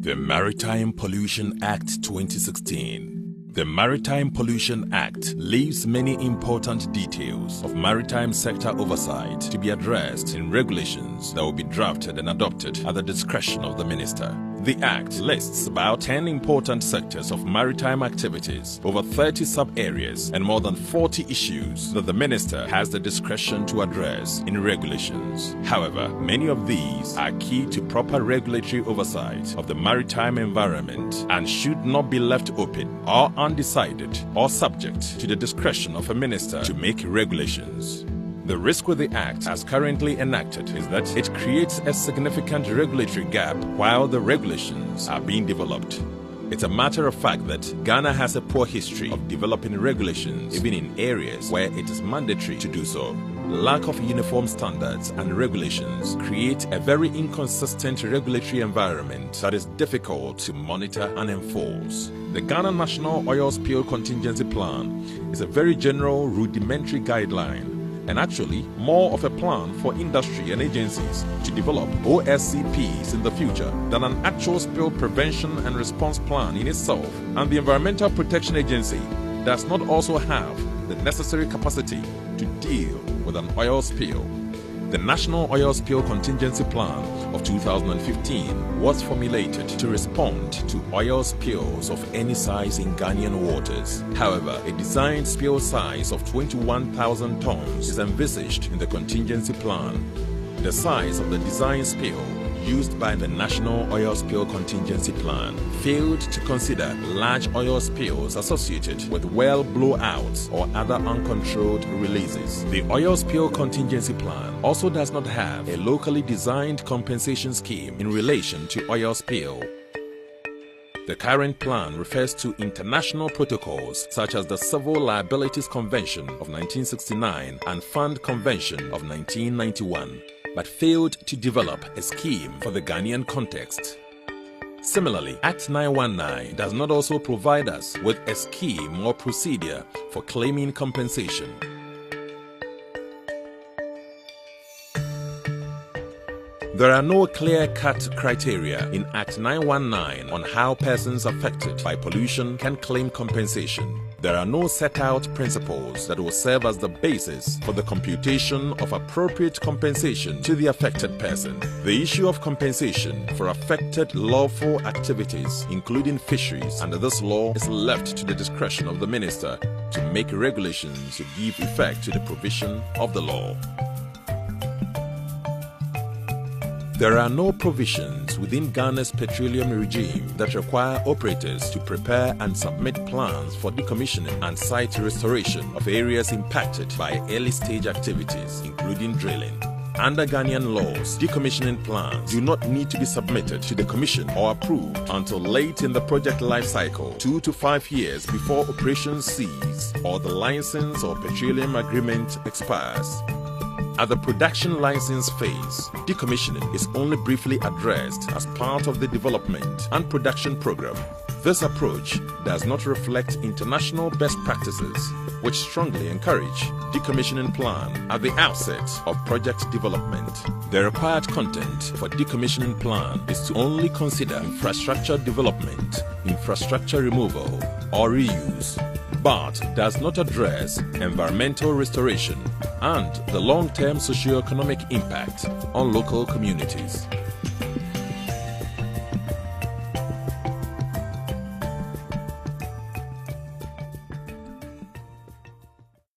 The Maritime Pollution Act 2016. The Maritime Pollution Act leaves many important details of maritime sector oversight to be addressed in regulations that will be drafted and adopted at the discretion of the Minister. The Act lists about 10 important sectors of maritime activities, over 30 sub-areas, and more than 40 issues that the Minister has the discretion to address in regulations. However, many of these are key to proper regulatory oversight of the maritime environment and should not be left open or undecided or subject to the discretion of a minister to make regulations. The risk with the Act as currently enacted is that it creates a significant regulatory gap while the regulations are being developed. It's a matter of fact that Ghana has a poor history of developing regulations even in areas where it is mandatory to do so. Lack of uniform standards and regulations create a very inconsistent regulatory environment that is difficult to monitor and enforce. The Ghana National Oil Spill Contingency Plan is a very general, rudimentary guideline, and actually more of a plan for industry and agencies to develop OSCPs in the future than an actual spill prevention and response plan in itself. And the Environmental Protection Agency does not also have the necessary capacity to deal with an oil spill. The National Oil Spill Contingency Plan of 2015 was formulated to respond to oil spills of any size in Ghanaian waters. However, a designed spill size of 21,000 tons is envisaged in the contingency plan. The size of the design spill used by the National Oil Spill Contingency Plan failed to consider large oil spills associated with well blowouts or other uncontrolled releases. The Oil Spill Contingency Plan also does not have a locally designed compensation scheme in relation to oil spill. The current plan refers to international protocols such as the Civil Liabilities Convention of 1969 and Fund Convention of 1991, but failed to develop a scheme for the Ghanaian context. Similarly, Act 919 does not also provide us with a scheme or procedure for claiming compensation. There are no clear-cut criteria in Act 919 on how persons affected by pollution can claim compensation. There are no set-out principles that will serve as the basis for the computation of appropriate compensation to the affected person. The issue of compensation for affected lawful activities, including fisheries, under this law is left to the discretion of the minister to make regulations to give effect to the provision of the law. There are no provisions within Ghana's petroleum regime that require operators to prepare and submit plans for decommissioning and site restoration of areas impacted by early-stage activities, including drilling. Under Ghanaian laws, decommissioning plans do not need to be submitted to the Commission or approved until late in the project life cycle, 2 to 5 years before operations cease or the license or petroleum agreement expires. At the production license phase, decommissioning is only briefly addressed as part of the development and production program. This approach does not reflect international best practices, which strongly encourage decommissioning plan at the outset of project development. The required content for decommissioning plan is to only consider infrastructure development, infrastructure removal, or reuse, but does not address environmental restoration and the long-term socio-economic impact on local communities.